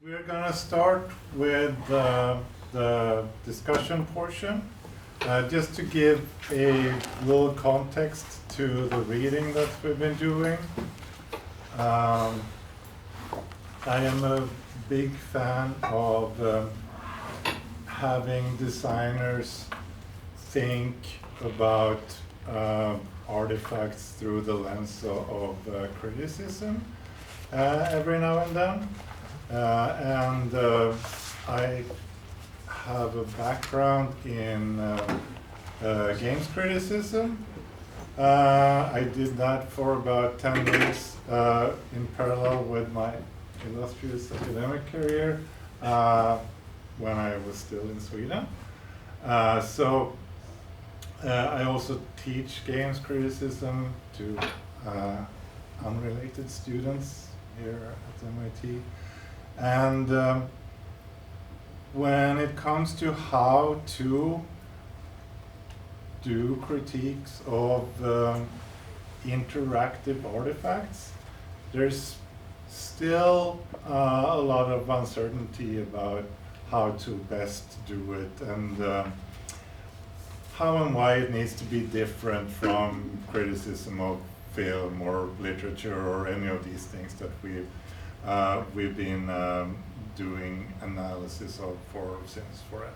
We're going to start with the discussion portion. Just to give a little context to the reading that we've been doing. I am a big fan of having designers think about artifacts through the lens of criticism every now and then. I have a background in games criticism. I did that for about 10 years in parallel with my illustrious academic career when I was still in Sweden. I also teach games criticism to unrelated students here at MIT. And when it comes to how to do critiques of interactive artifacts, there's still a lot of uncertainty about how to best do it and how and why it needs to be different from criticism of film or literature or any of these things that we've been doing analysis of since forever.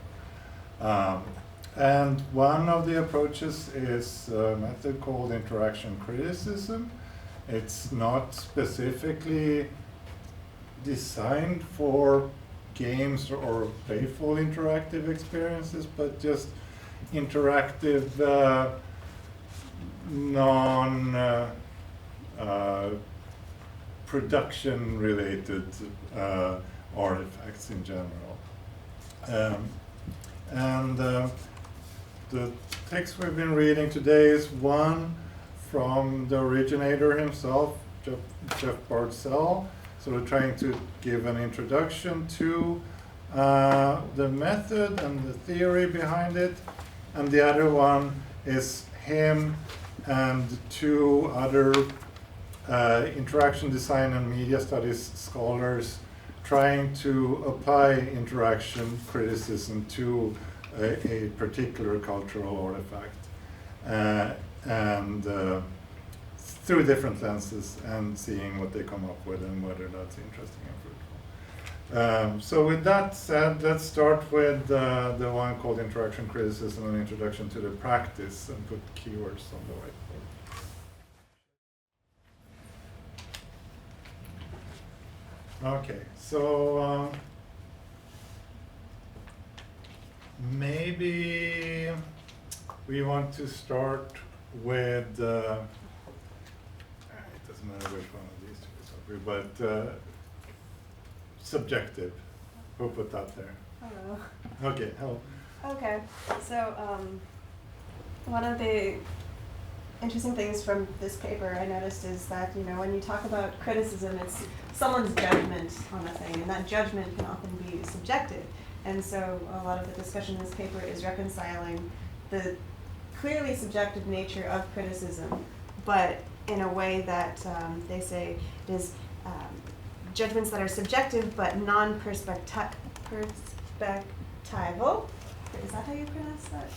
And one of the approaches is a method called interaction criticism. It's not specifically designed for games or playful interactive experiences, but just interactive production related artifacts in general. The text we've been reading today is one from the originator himself, Jeff Bartzell, sort of trying to give an introduction to the method and the theory behind it. And the other one is him and two other interaction design and media studies scholars trying to apply interaction criticism to a particular cultural artifact and through different lenses and seeing what they come up with and whether that's interesting and fruitful. So with that said, let's start with the one called interaction criticism and introduction to the practice and put keywords on the whiteboard. Okay, so maybe we want to start with, it doesn't matter which one of these two we start with, but subjective. Who put that there? Hello. Okay, hello. Okay, so one of the interesting things from this paper I noticed is that, when you talk about criticism, it's someone's judgment on a thing, and that judgment can often be subjective. And so a lot of the discussion in this paper is reconciling the clearly subjective nature of criticism, but in a way that they say is judgments that are subjective but non-perspectival. Is that how you pronounce that?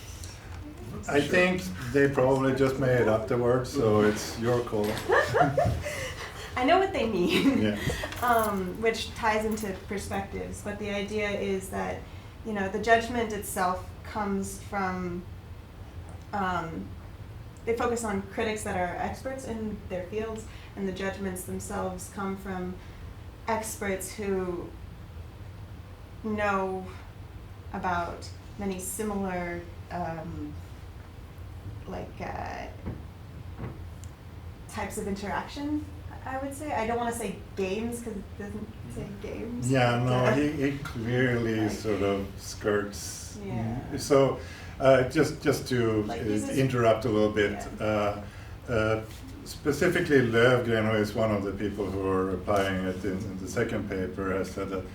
I think they probably just made up the word, so it's your call. I know what they mean, Yeah. Which ties into perspectives, but the idea is that, the judgment itself comes from, they focus on critics that are experts in their fields, and the judgments themselves come from experts who know about many similar types of interaction, I would say. I don't want to say games because it doesn't say games. Yeah, no, he clearly sort of skirts. Yeah. So just to interrupt a little bit, specifically Löfgren, who is one of the people who are applying it in the second paper, has said that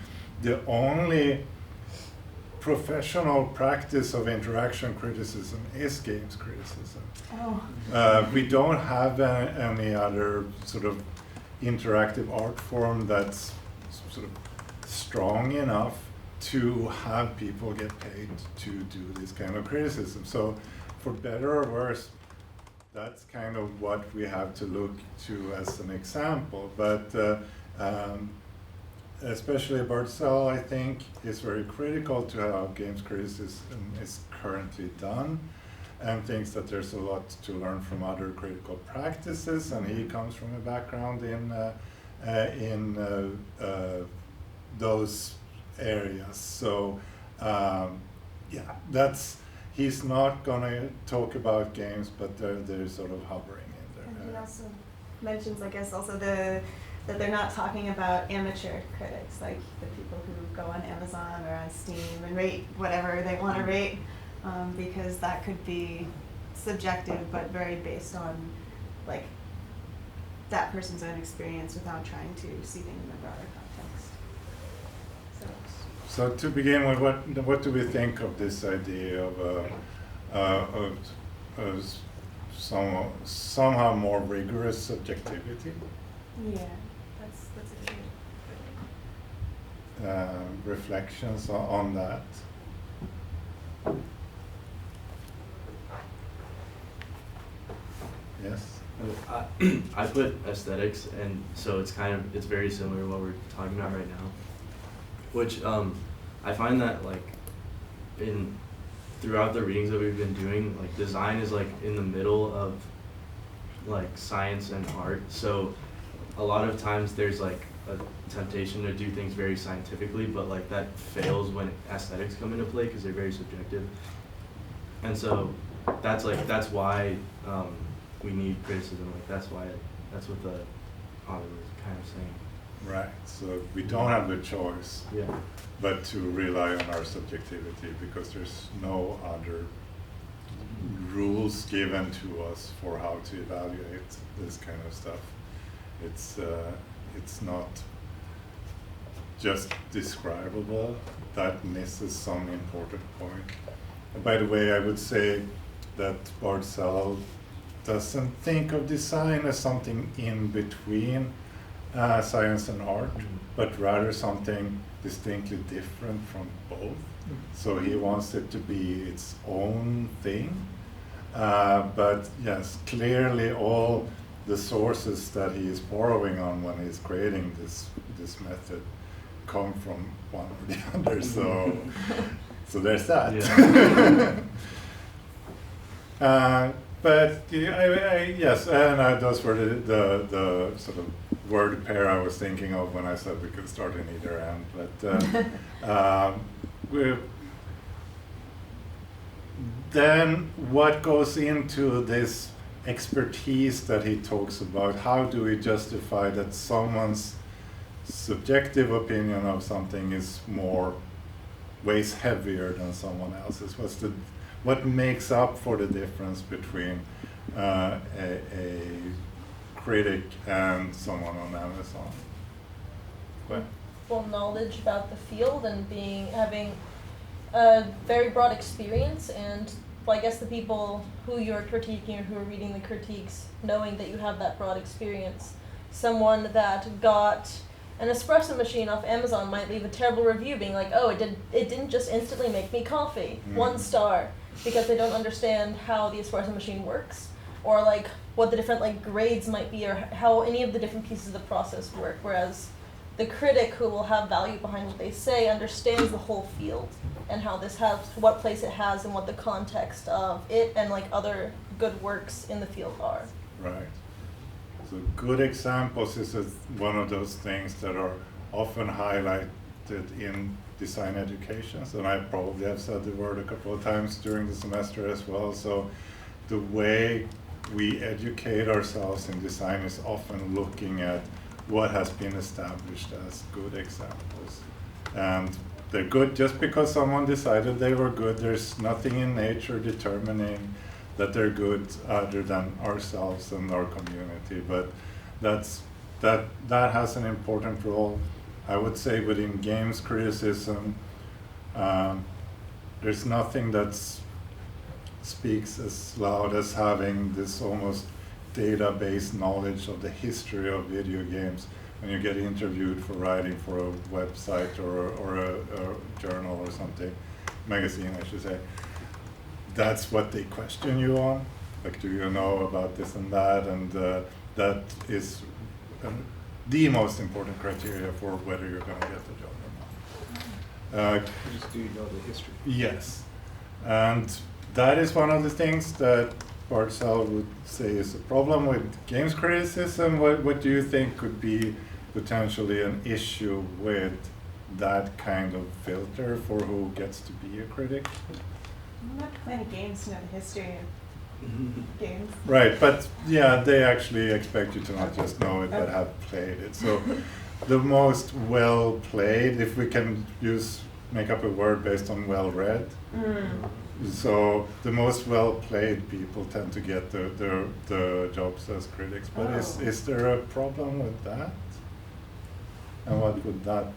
the only professional practice of interaction criticism is games criticism. Oh. We don't have any other sort of interactive art form that's sort of strong enough to have people get paid to do this kind of criticism. So for better or worse, that's kind of what we have to look to as an example. But especially Bartzell, I think, is very critical to how games criticism is currently done, and thinks that there's a lot to learn from other critical practices. And he comes from a background in those areas. So he's not gonna talk about games, but they're sort of hovering in there. And he also mentions, I guess, also that they're not talking about amateur critics, like the people who go on Amazon or on Steam and rate whatever they want to rate, because that could be subjective, but very based on like that person's own experience without trying to see things in a broader context. So to begin with, what do we think of this idea of somehow more rigorous subjectivity? Yeah, that's a good. Reflections on that? Yes. I put aesthetics, and so it's very similar to what we're talking about right now. Which I find that like throughout the readings that we've been doing, like design is like in the middle of like science and art. So a lot of times there's like a temptation to do things very scientifically, but like that fails when aesthetics come into play because they're very subjective. And so that's why we need criticism. Like that's what the author was kind of saying. Right, so we don't have a choice, but to rely on our subjectivity, because there's no other rules given to us for how to evaluate this kind of stuff. It's not just describable. That misses some important point. And by the way, I would say that Bartzell doesn't think of design as something in between science and art, but rather something distinctly different from both. So he wants it to be its own thing. But yes, clearly all the sources that he is borrowing on when he's creating this method come from one or the other. So there's that. Yeah. But yes, and those were the sort of word pair I was thinking of when I said we could start in either end. But then what goes into this expertise that he talks about? How do we justify that someone's subjective opinion of something weighs heavier than someone else's? What makes up for the difference between a critic and someone on Amazon? Well, knowledge about the field and having a very broad experience, and well, I guess the people who you're critiquing or who are reading the critiques, knowing that you have that broad experience. Someone that got an espresso machine off Amazon might leave a terrible review being like, oh, it didn't just instantly make me coffee, 1 star, because they don't understand how the espresso machine works, or like what the different like grades might be, or how any of the different pieces of the process work, whereas the critic who will have value behind what they say understands the whole field and how this has, what place it has and what the context of it and like other good works in the field are. Right. So good examples is one of those things that are often highlighted in design educations, and I probably have said the word a couple of times during the semester as well. So the way we educate ourselves in design is often looking at what has been established as good examples. And they're good just because someone decided they were good. There's nothing in nature determining that they're good other than ourselves and our community. But that has an important role. I would say within games criticism, there's nothing that speaks as loud as having this almost database knowledge of the history of video games when you get interviewed for writing for a website or a journal or something, magazine I should say, that's what they question you on. Like, do you know about this and that? And that is the most important criteria for whether you're going to get the job or not. Just do you know the history? Yes, and that is one of the things that Bartzell would say is a problem with games criticism. What do you think could be potentially an issue with that kind of filter for who gets to be a critic? I'm not playing games to know the history of games. Right, but yeah, they actually expect you to not just know it, but have played it. So the most well played, if we can make up a word based on well read. So the most well played people tend to get the jobs as critics. But is there a problem with that? And what would that be?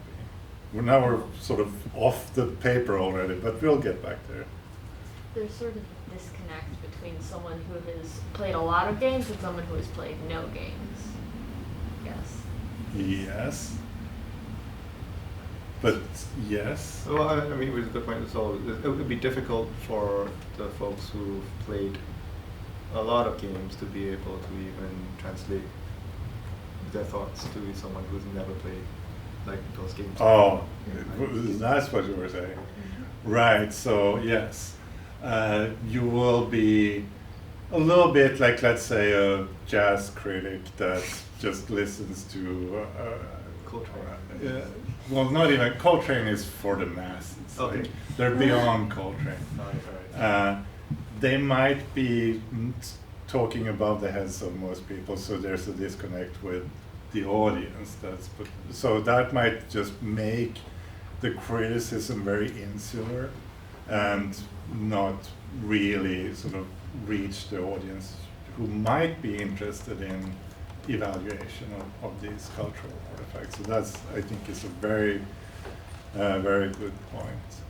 Well, now we're sort of off the paper already, but we'll get back there. There's sort of a disconnect between someone who has played a lot of games and someone who has played no games, I guess. Yes. But yes. Well, I mean, it was a good point. So it would be difficult for the folks who've played a lot of games to be able to even translate their thoughts to someone who's never played like those games. Oh, that's what you were saying. Right, so yes. You will be a little bit like, let's say, a jazz critic that just listens to Coltrane. well, not even Coltrane is for the masses. Okay. Like, they're beyond Coltrane. Right. They might be talking above the heads of most people, so there's a disconnect with the audience. So that might just make the criticism very insular and not really sort of reach the audience who might be interested in evaluation of these cultural artifacts. So that's, I think, is a very, very good point.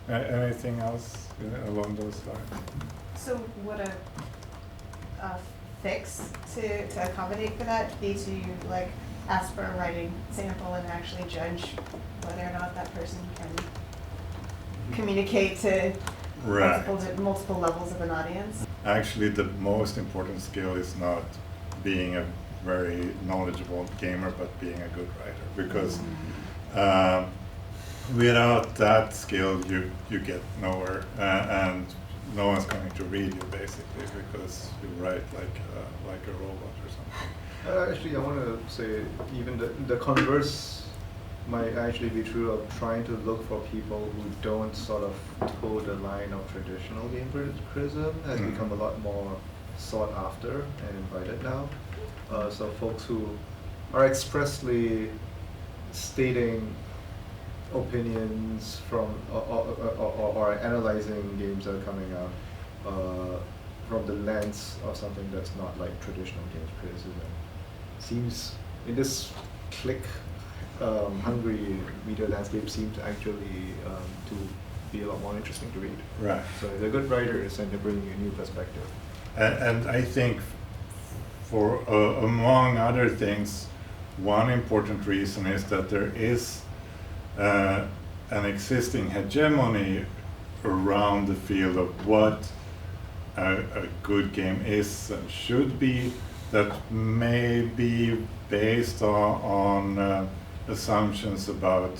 Anything else along those lines? So would a fix to accommodate for that be to like ask for a writing sample and actually judge whether or not that person can communicate to Right. multiple levels of an audience? Actually, the most important skill is not being a very knowledgeable gamer, but being a good writer. Because without that skill, you get nowhere, and no one's going to read you basically because you write like a robot or something. Actually, I want to say even the converse might actually be true of trying to look for people who don't sort of toe the line of traditional game criticism has become a lot more sought after and invited now. So folks who are expressly stating opinions from or analyzing games that are coming out from the lens of something that's not like traditional games criticism seems in this click hungry media landscape seems actually to be a lot more interesting to read. Right. So they're good writers and they're bringing a new perspective. And I think for among other things, one important reason is that there is an existing hegemony around the field of what a good game is and should be, that may be based on assumptions about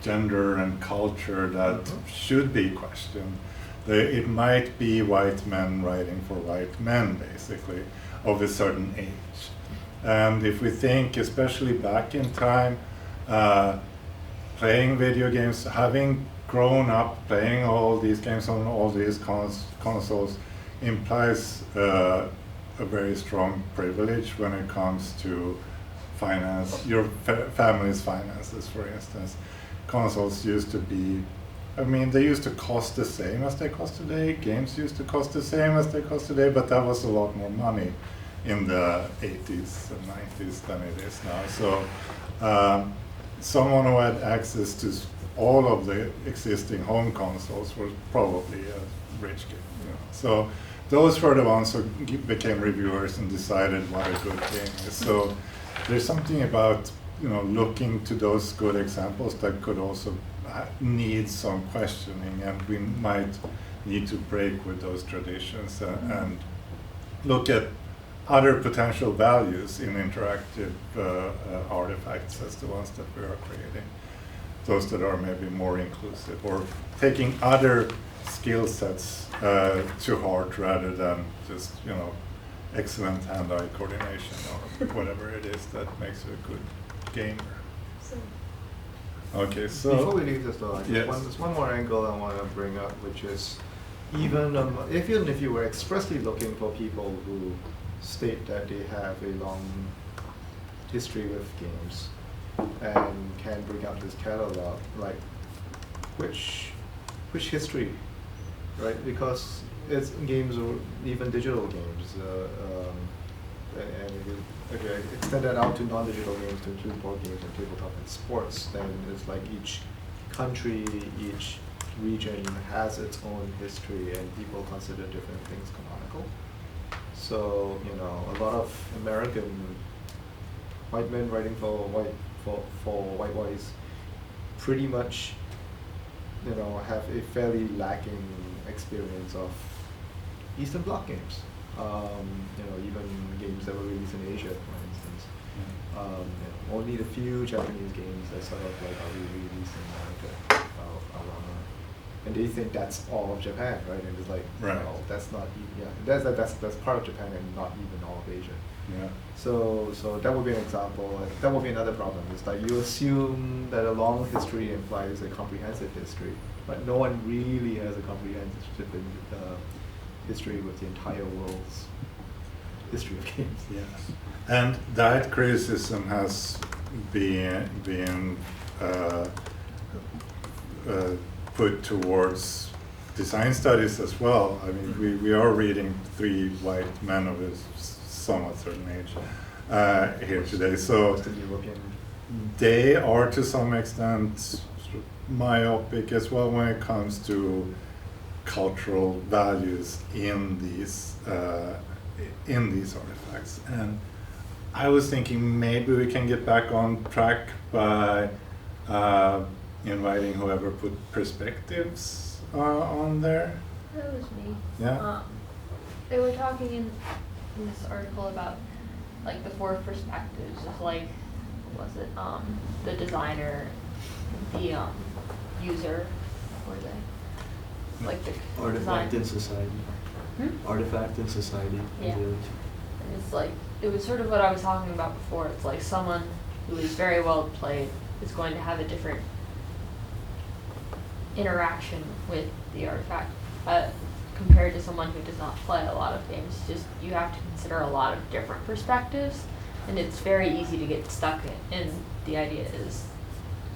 gender and culture that should be questioned. It might be white men writing for white men, basically, of a certain age. And if we think, especially back in time, playing video games, having grown up playing all these games on all these consoles implies a very strong privilege when it comes to finance, your family's finances, for instance. Consoles used to be, I mean, they used to cost the same as they cost today. Games used to cost the same as they cost today, but that was a lot more money in the 80s and 90s than it is now. So someone who had access to all of the existing home consoles was probably a rich kid. You know? So those were the ones who became reviewers and decided what a good game is. So there's something about looking to those good examples that could also need some questioning, and we might need to break with those traditions and look at other potential values in interactive artifacts as the ones that we are creating. Those that are maybe more inclusive, or taking other skill sets to heart rather than just, excellent hand-eye coordination or whatever it is that makes you a good gamer. Okay, so before we leave this though, yes. there's one more angle I want to bring up, which is even if you were expressly looking for people who state that they have a long history with games and can bring up this catalog, like which history, right? Because it's games or even digital games, and if you extend that out to non-digital games, to include board games and tabletop and sports, then it's like each country, each region has its own history, and people consider different things canonical. So, a lot of American white men writing for white boys pretty much, have a fairly lacking experience of Eastern Bloc games. Even games that were released in Asia, for instance. Only the few Japanese games that sort of like are released in America are and they think that's all of Japan, right? And it's like, right. No, that's not. That's part of Japan and not even all of Asia. Yeah. So that would be an example. That would be another problem. It's like you assume that a long history implies a comprehensive history, but no one really has a comprehensive history with the entire world's history of games. Yes. And that criticism has been put towards design studies as well. I mean, we are reading three white men of a somewhat certain age here today. So they are to some extent sort of myopic as well when it comes to cultural values in these artifacts. And I was thinking maybe we can get back on track by inviting whoever put perspectives on there. That was me. Yeah. They were talking in this article about like the four perspectives of like, what was it? The designer, the user, what were they? Like the Artifact design. in society. Artifact in society. Yeah. And it's like, it was sort of what I was talking about before. It's like someone who is very well played is going to have a different interaction with the artifact compared to someone who does not play a lot of games. Just, you have to consider a lot of different perspectives, and it's very easy to get stuck in. And the idea is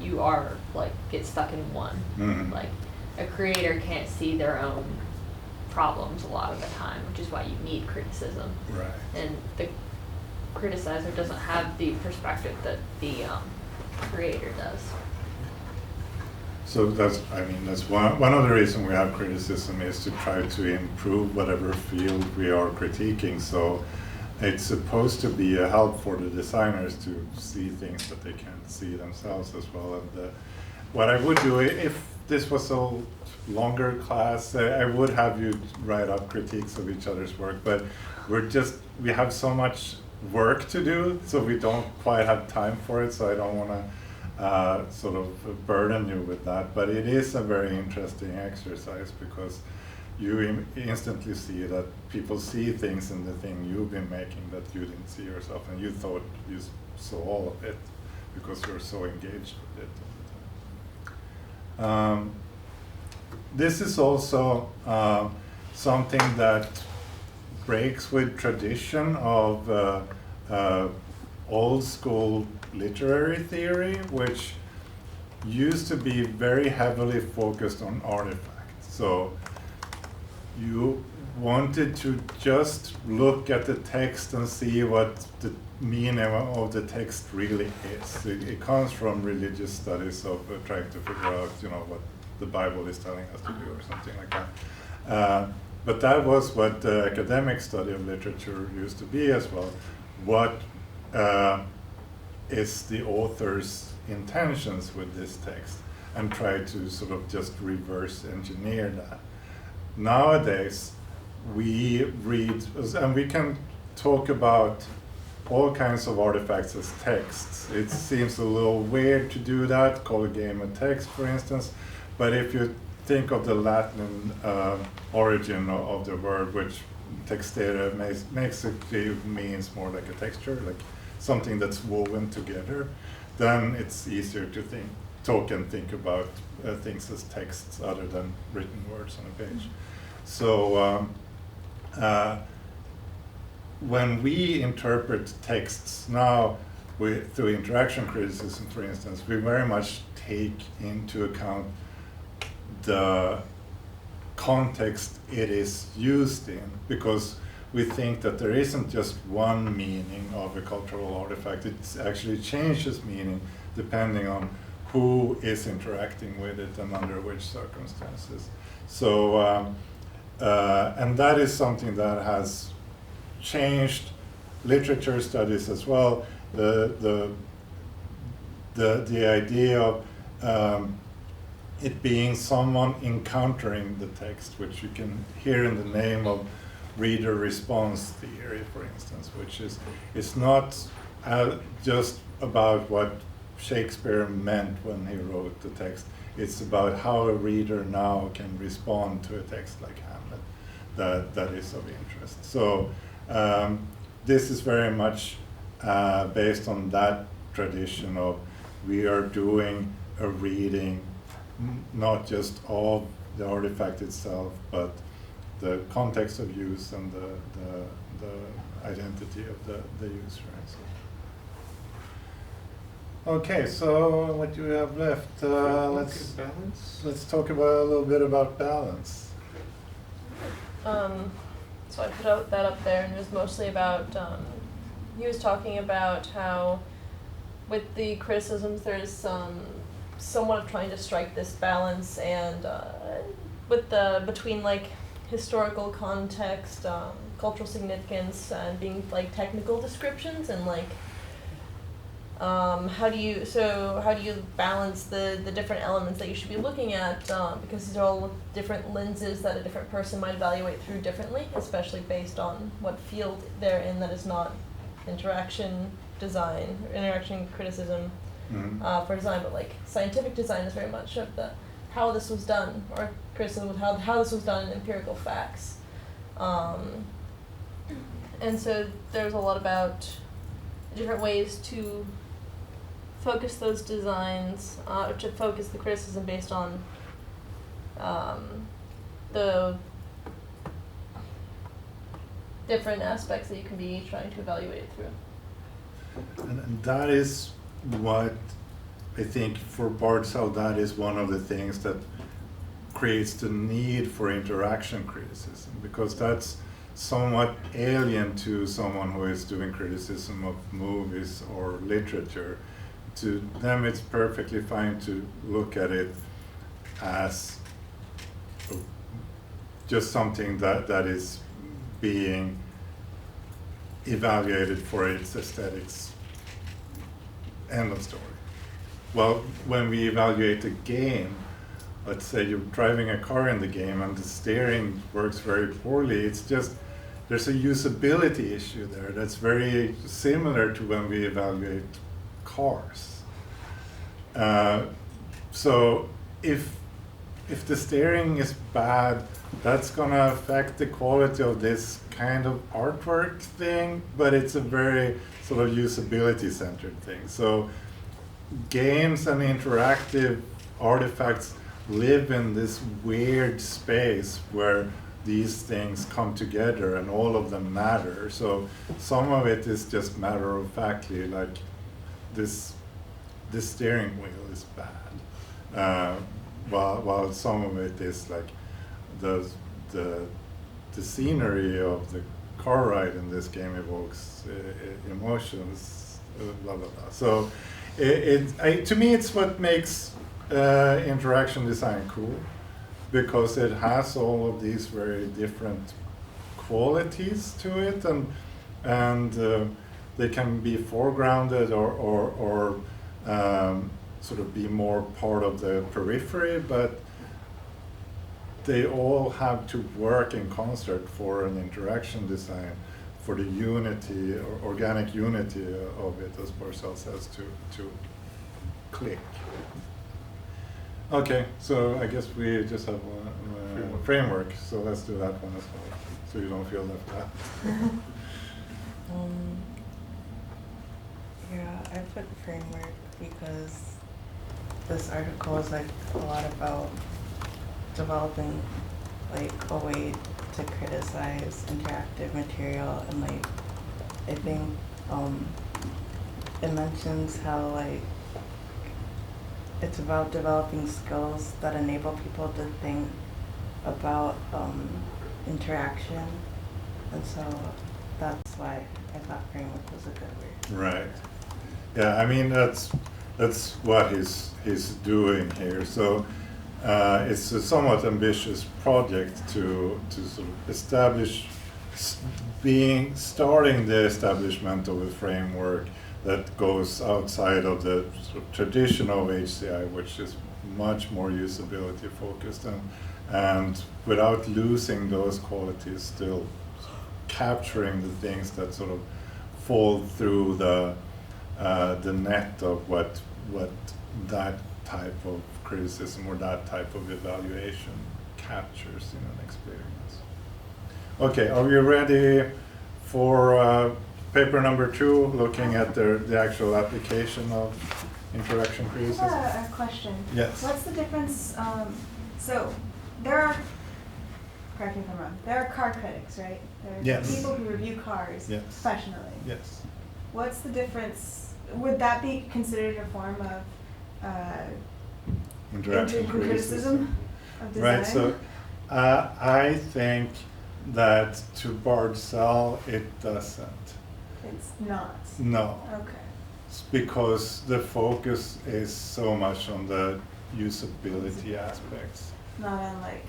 you are like, get stuck in one. Mm-hmm. Like, a creator can't see their own problems a lot of the time, which is why you need criticism. Right. And the criticizer doesn't have the perspective that the creator does. So that's one of the reasons we have criticism is to try to improve whatever field we are critiquing. So it's supposed to be a help for the designers to see things that they can't see themselves as well. And what I would do, if this was a longer class, I would have you write up critiques of each other's work, but we have so much work to do, so we don't quite have time for it, so I don't want to sort of burden you with that. But it is a very interesting exercise because you instantly see that people see things in the thing you've been making that you didn't see yourself, and you thought you saw all of it because you're so engaged with it all the time. This is also something that breaks with tradition of old school literary theory, which used to be very heavily focused on artifacts. So you wanted to just look at the text and see what the meaning of the text really is. It comes from religious studies of trying to figure out, what the Bible is telling us to do or something like that. But that was what the academic study of literature used to be as well. What is the author's intentions with this text, and try to sort of just reverse engineer that. Nowadays, we read, and we can talk about all kinds of artifacts as texts. It seems a little weird to do that, call a game a text, for instance, but if you think of the Latin origin of the word, which textere basically means more like a texture, like something that's woven together, then it's easier to talk and think about things as texts other than written words on a page. So when we interpret texts now through interaction criticism, for instance, we very much take into account the context it is used in, because we think that there isn't just one meaning of a cultural artifact. It actually changes meaning depending on who is interacting with it and under which circumstances. So, and that is something that has changed literature studies as well. The idea of it being someone encountering the text, which you can hear in the name of reader response theory, for instance, which is, it's not just about what Shakespeare meant when he wrote the text. It's about how a reader now can respond to a text like Hamlet that is of interest. So this is very much based on that tradition of we are doing a reading not just of the artifact itself, but the context of use and the identity of the user. Okay, so what do we have left? Let's talk about a little bit about balance. So I put that up there, and it was mostly about, he was talking about how with the criticisms there's somewhat of trying to strike this balance, and between like historical context, cultural significance, and being like technical descriptions, and like how do you balance the different elements that you should be looking at, because these are all different lenses that a different person might evaluate through differently, especially based on what field they're in that is not interaction design or interaction criticism. Mm-hmm. For design, but like scientific design is very much of the how this was done, or criticism of how this was done in empirical facts. And so there's a lot about different ways to focus those designs, or to focus the criticism based on the different aspects that you can be trying to evaluate it through. And that is what I think for Bardsell, that is one of the things that creates the need for interaction criticism, because that's somewhat alien to someone who is doing criticism of movies or literature. To them, it's perfectly fine to look at it as just something that is being evaluated for its aesthetics. End of story. Well, when we evaluate a game, let's say you're driving a car in the game and the steering works very poorly, it's just, there's a usability issue there that's very similar to when we evaluate cars. So if the steering is bad, that's gonna affect the quality of this kind of artwork thing, but it's a very sort of usability centered thing. So games and interactive artifacts live in this weird space where these things come together and all of them matter. So some of it is just matter of factly, like this steering wheel is bad, while some of it is like the scenery of the car ride in this game evokes emotions, blah blah blah. So to me, it's what makes interaction design cool, because it has all of these very different qualities to it, and they can be foregrounded or sort of be more part of the periphery, but they all have to work in concert for an interaction design, for the unity or organic unity of it, as Barcel says, to click. Okay, so I guess we just have one framework, so let's do that one as well, so you don't feel left out. Yeah, I put framework because this article is like a lot about developing like a way to criticize interactive material, and like I think it mentions how like it's about developing skills that enable people to think about interaction, and so that's why I thought framework was a good word. Right. Yeah, I mean that's what he's doing here. So it's a somewhat ambitious project to sort of establish, starting the establishment of a framework that goes outside of the sort of tradition of HCI, which is much more usability focused, and without losing those qualities, still capturing the things that sort of fall through the net of what that type of criticism or that type of evaluation captures in an experience. Okay, are we ready for paper number 2, looking at the actual application of interaction criticism? A question. Yes. What's the difference? So there are, correct me if I'm wrong, there are car critics, right? There are Yes. people who review cars Yes. professionally. Yes. What's the difference? Would that be considered a form of Interaction criticism. of design? Right, so I think that to Barcel it doesn't. It's not. No. Okay. It's because the focus is so much on the usability aspects. Not on like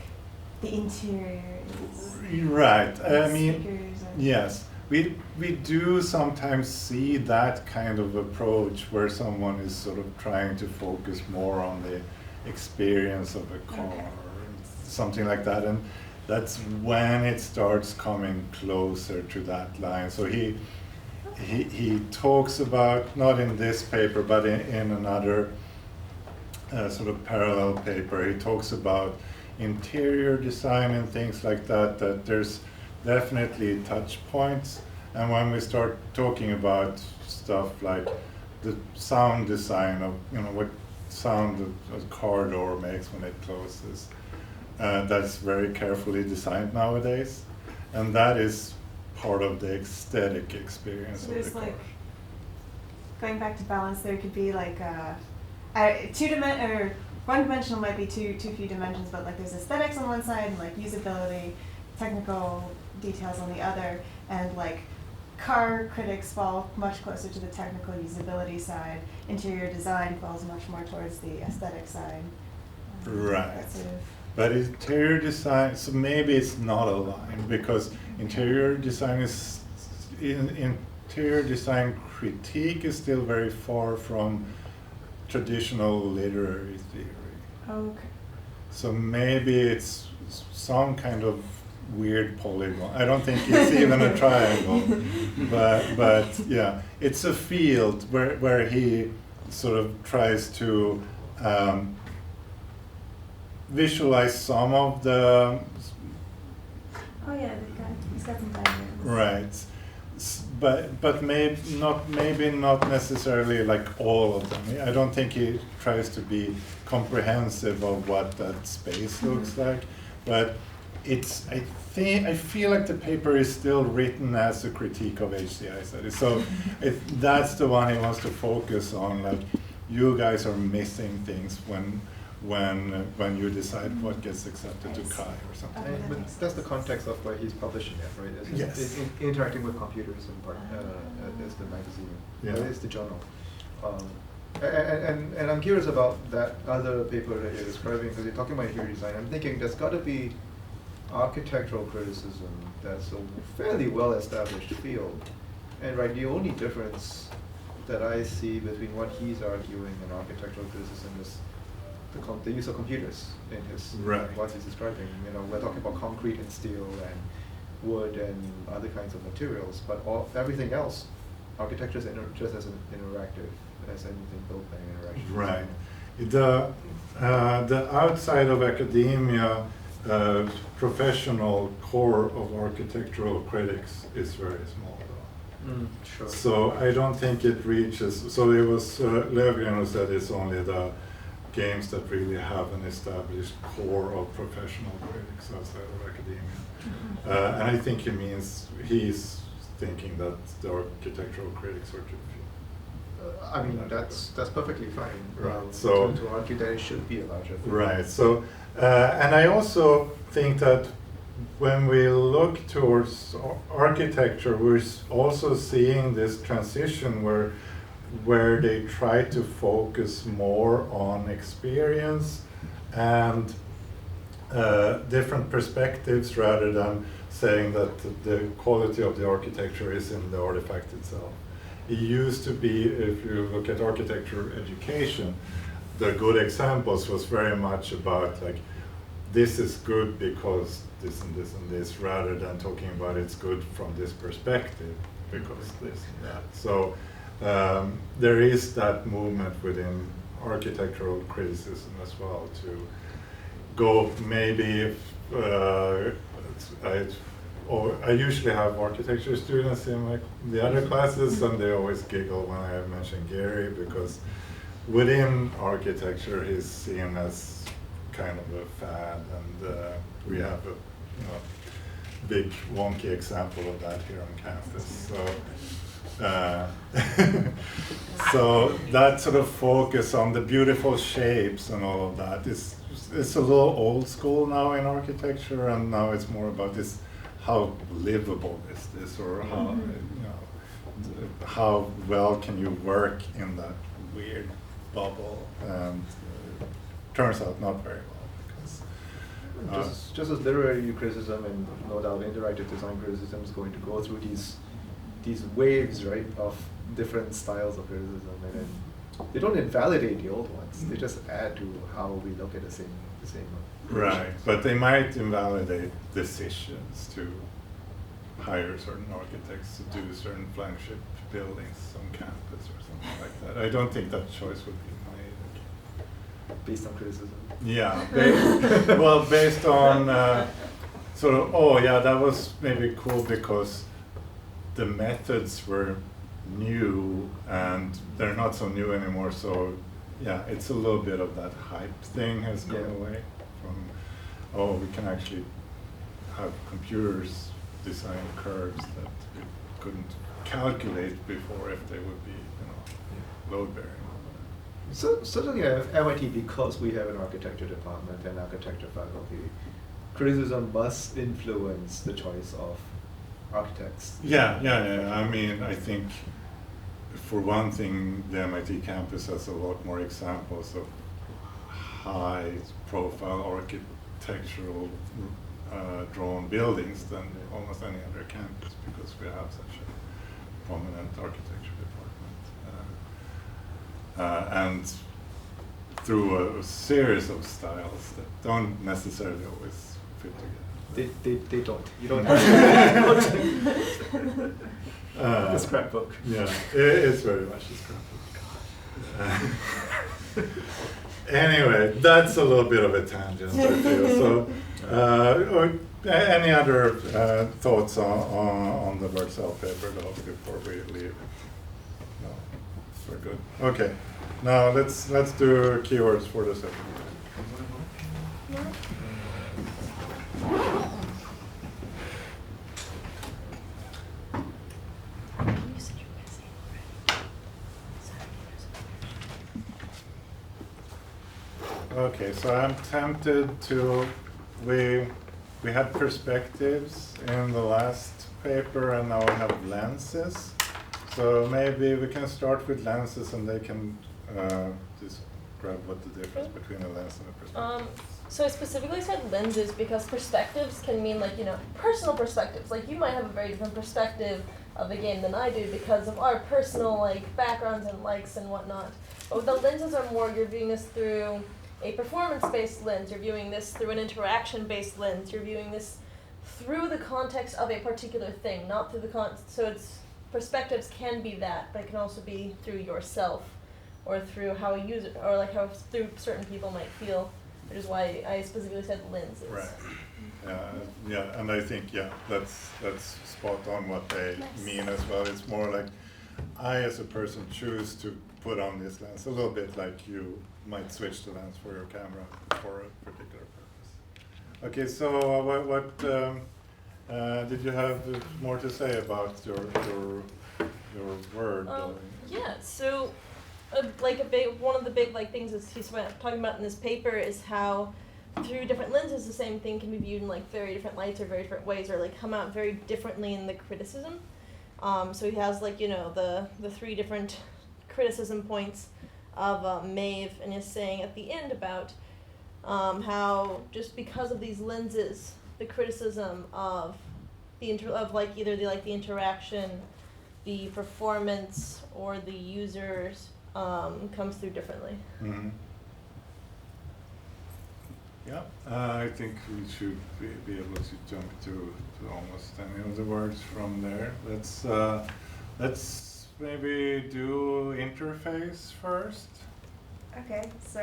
the interiors. Right, I and mean, speakers and yes, we do sometimes see that kind of approach where someone is sort of trying to focus more on the experience of a car Okay. or something like that, and that's when it starts coming closer to that line. So he talks about, not in this paper, but in another sort of parallel paper, he talks about interior design and things like that, that there's definitely touch points. And when we start talking about stuff like the sound design of, what sound a car door makes when it closes, that's very carefully designed nowadays. And that is part of the aesthetic experience So of there's the car. like, going back to balance, there could be like one-dimensional might be too few dimensions, but like there's aesthetics on one side and like usability, technical details on the other, and like car critics fall much closer to the technical usability side. Interior design falls much more towards the aesthetic side. Right. That sort of. But interior design, so maybe it's not a line, because interior design critique is still very far from traditional literary theory. Okay. So maybe it's some kind of weird polygon. I don't think it's even a triangle, but yeah, it's a field where he sort of tries to visualize some of the Oh yeah, he's got some diagrams. right, but maybe not necessarily like all of them. I don't think he tries to be comprehensive of what that space looks like, but I feel like the paper is still written as a critique of HCI studies. So that's the one he wants to focus on. Like, you guys are missing things when you decide what gets accepted to Kai or something. Okay, that But makes that's the sense. context of where he's publishing it, right? Yes. Interacting with computers in part is the magazine, Yeah. it's the journal. And I'm curious about that other paper that you're describing, because you're talking about interior design. I'm thinking there's got to be architectural criticism that's a fairly well-established field, And right, the only difference that I see between what he's arguing and architectural criticism is the use of computers in his Right. what he's describing. You know, we're talking about concrete and steel and wood and other kinds of materials, but everything else, architecture is just as interactive as anything built by interaction. Right. The outside of academia, professional core of architectural critics is very small. Sure. So I don't think it reaches, so it was Löfgren who said it's only the games that really have an established core of professional critics outside of academia. And I think he's thinking that the architectural critics are too few. I mean, that's perfectly fine. Right, so- to argue that it should be a larger field. Right, so, and I also think that when we look towards architecture, we're also seeing this transition where they try to focus more on experience and different perspectives rather than saying that the quality of the architecture is in the artifact itself. It used to be, if you look at architecture education, the good examples was very much about like, this is good because this and this and this, rather than talking about it's good from this perspective because this and that. So there is that movement within architectural criticism as well to go maybe I usually have architecture students in the other classes, and they always giggle when I mention Gary, because within architecture he's seen as kind of a fad, and we have a big wonky example of that here on campus. So that sort of focus on the beautiful shapes and all of that is a little old school now in architecture, and now it's more about this, how livable is this, or how how well can you work in that weird bubble, and turns out not very well. Because, just as literary criticism and no doubt interactive design criticism is going to go through these waves, right, of different styles of criticism, and then they don't invalidate the old ones. They just add to how we look at the same. Right, but they might invalidate decisions to hire certain architects to do certain flagship buildings on campus or something like that. I don't think that choice would be made. Based on criticism. Yeah, based on sort of, oh yeah, that was maybe cool because the methods were new and they're not so new anymore, so yeah, it's a little bit of that hype thing has gone away from, oh, we can actually have computers design curves that we couldn't calculate before if they would be, load bearing. So certainly at MIT, because we have an architecture department and architecture faculty, criticism must influence the choice of architects. Yeah. I mean, I think for one thing, the MIT campus has a lot more examples of high-profile architectural drawn buildings than almost any other campus, because we have such a prominent architecture department. And through a series of styles that don't necessarily always fit together. They don't. You don't have to. The scrapbook. Yeah, it's very much a scrapbook. Anyway, that's a little bit of a tangent, I feel. So, or any other thoughts on the Vercel paper, though, before we leave? No, we're good. Okay, now let's do keywords for the second. Okay, so I'm tempted to, we had perspectives in the last paper, and now we have lenses. So maybe we can start with lenses, and they can describe what the difference between a lens and a perspective. So I specifically said lenses because perspectives can mean personal perspectives. Like you might have a very different perspective of the game than I do because of our personal like backgrounds and likes and whatnot. But with the lenses are more, you're viewing this through a performance-based lens, you're viewing this through an interaction-based lens, you're viewing this through the context of a particular thing, not through the so it's perspectives can be that, but it can also be through yourself or through how a user or like how through certain people might feel, which is why I specifically said lenses. Right. Yeah, and I think that's spot on what they mean as well. It's more like I as a person choose to put on this lens a little bit like you might switch the lens for your camera for a particular purpose. Okay, so what did you have more to say about your word? Yeah, so one of the big like things is he's talking about in this paper is how through different lenses the same thing can be viewed in like very different lights or very different ways or like come out very differently in the criticism. So he has like, you know, the three different criticism points of Maeve, and is saying at the end about how just because of these lenses, the criticism of of like either the interaction, the performance, or the users comes through differently. Mm-hmm. Yeah, I think we should be able to jump to almost any of the words from there. Let's maybe do interface first. Okay, so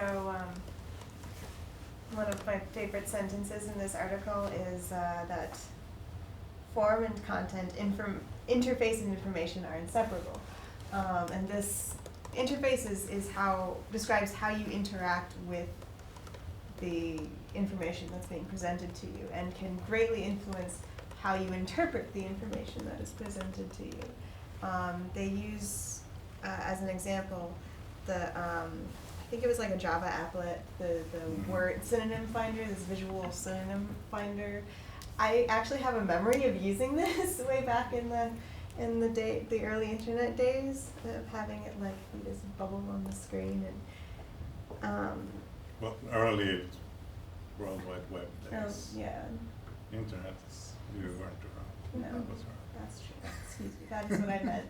one of my favorite sentences in this article is that form and content, interface and information are inseparable. And this interface is describes how you interact with the information that's being presented to you and can greatly influence how you interpret the information that is presented to you. They use, as an example, I think it was like a Java applet, the word synonym finder, this visual synonym finder. I actually have a memory of using this way back in the early internet days, of having it like be this bubble on the screen and. Well, early World Wide Web days. Yeah. Internet, you weren't around. No, That was around. that's true. Excuse me, that is what I meant.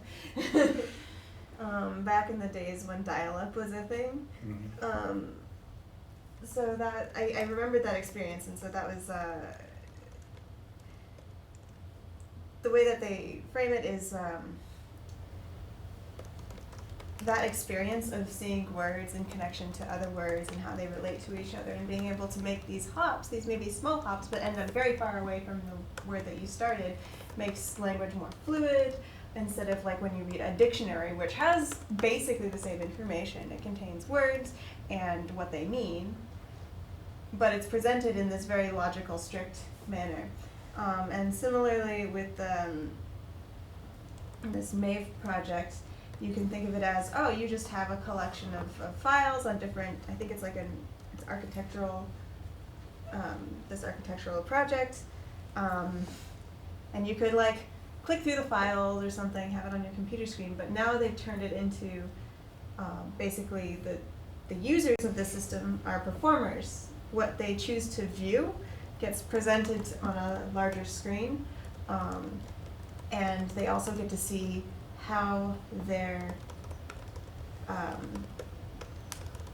Back in the days when dial-up was a thing. Mm-hmm. So that, I remembered that experience, and so that was, the way that they frame it is, that experience of seeing words in connection to other words and how they relate to each other and being able to make these hops, these maybe small hops, but end up very far away from the word that you started, makes language more fluid instead of like when you read a dictionary, which has basically the same information. It contains words and what they mean, but it's presented in this very logical, strict manner. And similarly with this Maeve project, you can think of it as, oh, you just have a collection of files on different, I think it's like it's architectural, this architectural project, and you could like click through the files or something, have it on your computer screen, but now they've turned it into basically the users of the system are performers. What they choose to view gets presented on a larger screen, and they also get to see how their,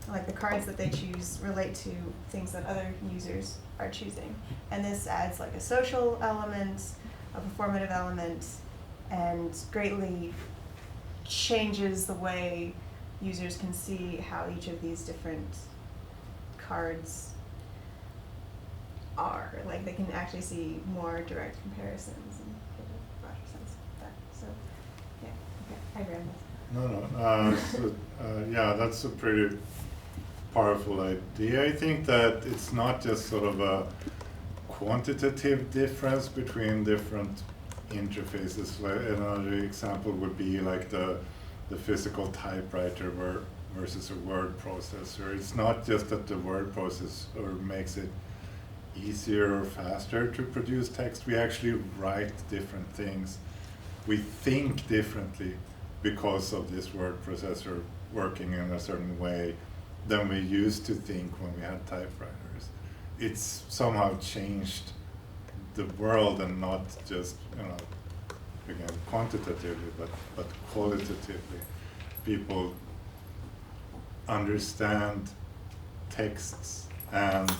like the cards that they choose relate to things that other users are choosing. And this adds like a social element, a performative element, and greatly changes the way users can see how each of these different cards are. Like they can actually see more direct comparisons and get a broader sense of that. So yeah, okay, I ran this. No. Yeah, that's a pretty powerful idea. I think that it's not just sort of a quantitative difference between different interfaces. Like another example would be like the physical typewriter versus a word processor. It's not just that the word processor makes it easier or faster to produce text. We actually write different things. We think differently because of this word processor working in a certain way than we used to think when we had typewriters. It's somehow changed the world and not just, again, quantitatively, but qualitatively, people understand texts and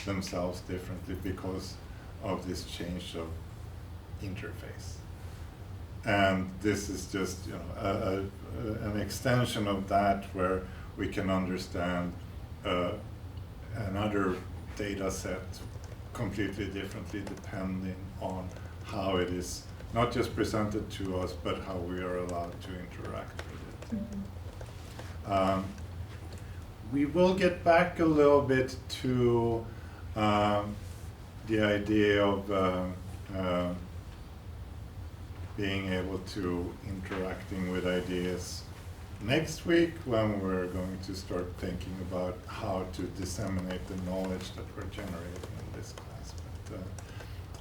themselves differently because of this change of interface. And this is just, you know, an extension of that, where we can understand another data set completely differently depending on how it is not just presented to us, but how we are allowed to interact with it. We will get back a little bit to the idea of being able to interacting with ideas next week, when we're going to start thinking about how to disseminate the knowledge that we're generating in this class. But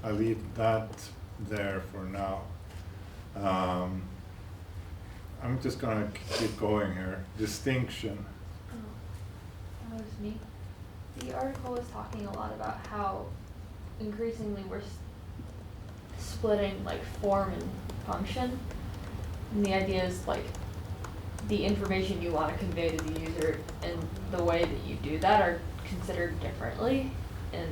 I'll leave that there for now. I'm just gonna keep going here. Distinction. That was me. The article was talking a lot about how increasingly we're splitting like form and function. And the idea is like the information you want to convey to the user and the way that you do that are considered differently, and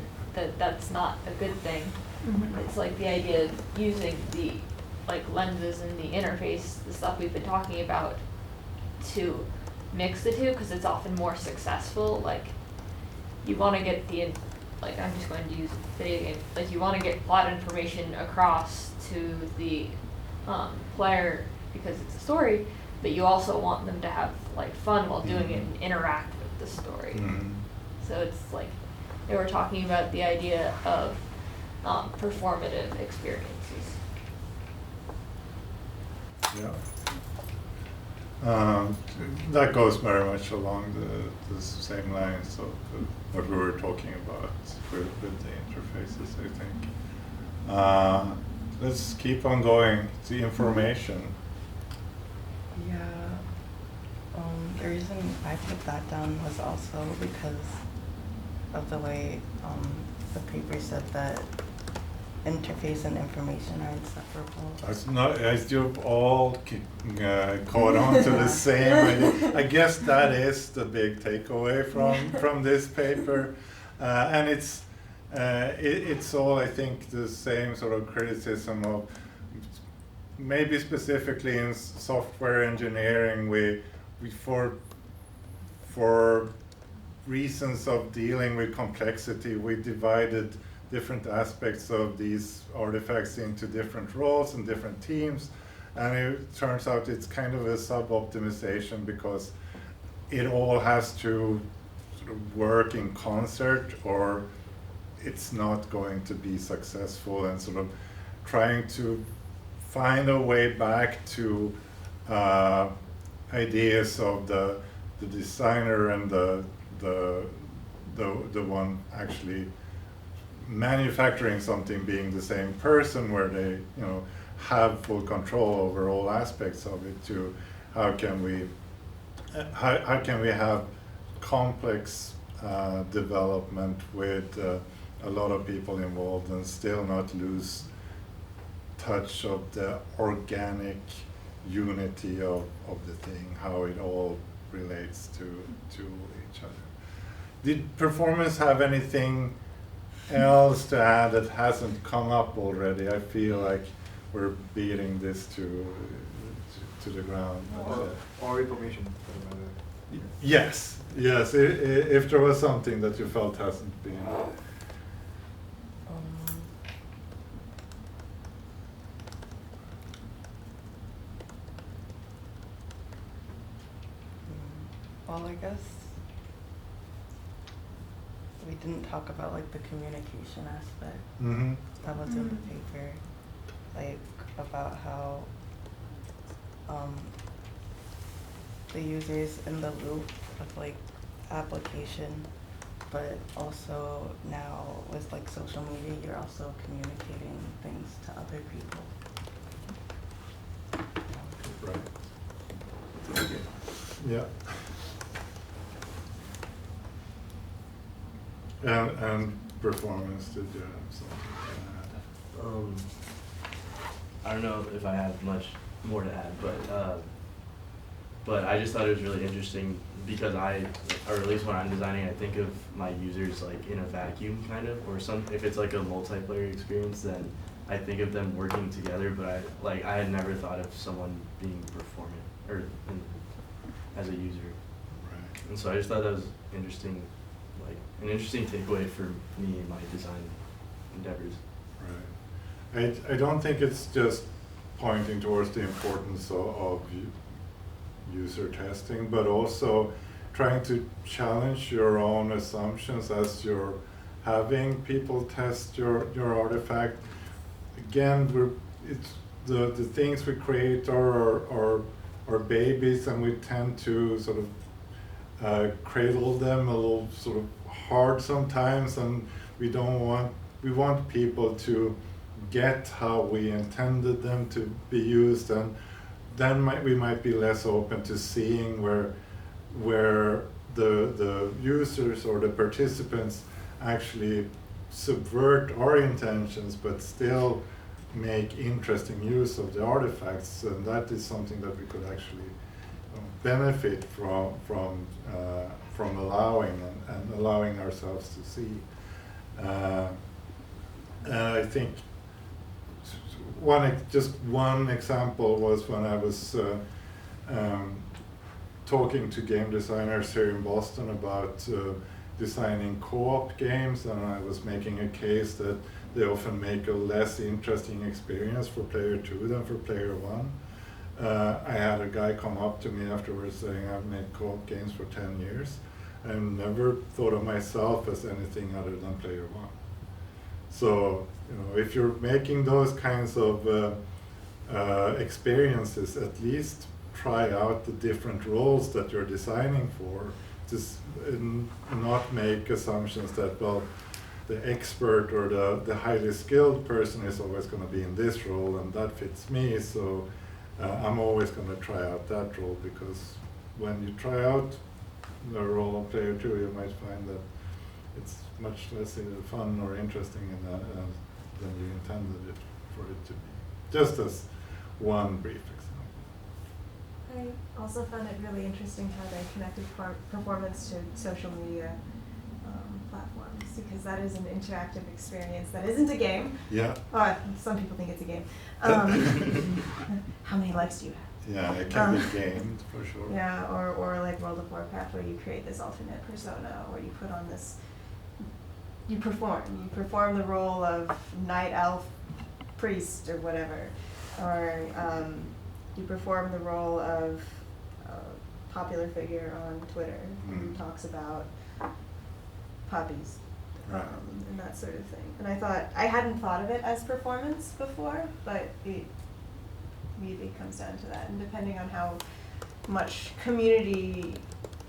that's not a good thing. Mm-hmm. It's like the idea of using the like lenses and the interface, the stuff we've been talking about, to mix the two, because it's often more successful. Like you want to get like I'm just going to use a video game, like you want to get plot information across to the player because it's a story, but you also want them to have like fun while doing it and interact with the story. Mm-hmm. So it's like they were talking about the idea of performative experiences. Yeah. That goes very much along the same lines of what we were talking about with the interfaces, I think. Let's keep on going. The information. Yeah. The reason I put that down was also because of the way the paper said that interface and information are inseparable. It's not, as you've all caught on to the same idea. I guess that is the big takeaway from this paper, and it's all, I think, the same sort of criticism of maybe specifically in software engineering, we for reasons of dealing with complexity, we divided different aspects of these artifacts into different roles and different teams, and it turns out it's kind of a sub-optimization, because it all has to sort of work in concert or it's not going to be successful, and sort of trying to find a way back to ideas of the designer and the one actually manufacturing something being the same person, where they have full control over all aspects of it, to how can we have complex development with a lot of people involved and still not lose touch of the organic unity of the thing, how it all relates to each other. Did performance have anything else to add that hasn't come up already? I feel like we're beating this to the ground. Or information, for the matter. Yes, if there was something that you felt hasn't been. Well, I guess we didn't talk about like the communication aspect. Mm-hmm. That was in the paper, like about how the user's in the loop of like application, but also now with like social media, you're also communicating things to other people. Right. Yeah. And performance, did you have something to add? I don't know if I have much more to add, but I just thought it was really interesting because or at least when I'm designing, I think of my users like in a vacuum kind of, or if it's like a multiplayer experience, then I think of them working together, but I had never thought of someone being performant or as a user. Right. And so I just thought that was interesting, like an interesting takeaway for me in my design endeavors. Right. I don't think it's just pointing towards the importance of user testing, but also trying to challenge your own assumptions as you're having people test your artifact. Again, it's the things we create are babies, and we tend to sort of cradle them a little sort of hard sometimes, and we want people to get how we intended them to be used, and then we might be less open to seeing where the users or the participants actually subvert our intentions but still make interesting use of the artifacts, and that is something that we could actually benefit from allowing and allowing ourselves to see. And I think just one example was when I was talking to game designers here in Boston about designing co-op games, and I was making a case that they often make a less interesting experience for player 2 than for player 1. I had a guy come up to me afterwards saying, I've made co-op games for 10 years. I've never thought of myself as anything other than player 1. So, if you're making those kinds of experiences, at least try out the different roles that you're designing for. Just not make assumptions that, well, the expert or the highly skilled person is always going to be in this role and that fits me, so I'm always going to try out that role, because when you try out the role of player 2, you might find that it's much less fun or interesting than you intended it for it to be. Just as one brief example. I also found it really interesting how they connected performance to social media platforms, because that is an interactive experience that isn't a game. Yeah. Some people think it's a game. How many likes do you have? Yeah, it can be gamed for sure. Yeah, or like World of Warcraft, where you create this alternate persona, or you put on this, you perform the role of night elf priest or whatever, or you perform the role of a popular figure on Twitter who talks about puppies, Right. and that sort of thing. And I hadn't thought of it as performance before, but it really comes down to that. And depending on how much community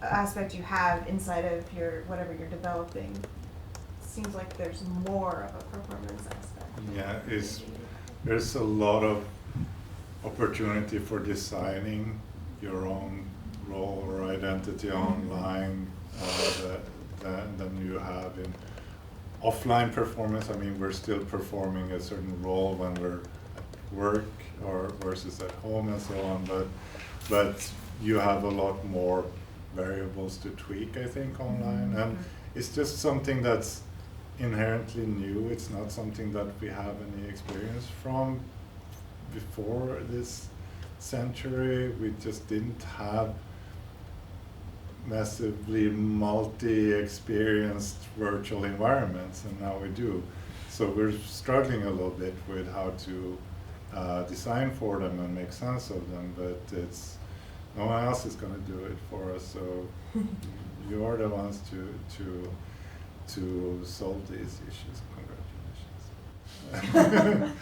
aspect you have inside of whatever you're developing, it seems like there's more of a performance aspect. Yeah, there's a lot of opportunity for designing your own role or identity online than you have in offline performance. I mean, we're still performing a certain role when we're at work or versus at home and so on, but you have a lot more variables to tweak, I think, online. And it's just something that's inherently new. It's not something that we have any experience from before this century. We just didn't have massively multi-experienced virtual environments, and now we do. So we're struggling a little bit with how to design for them and make sense of them, but no one else is going to do it for us. So you are the ones to solve these issues. Congratulations.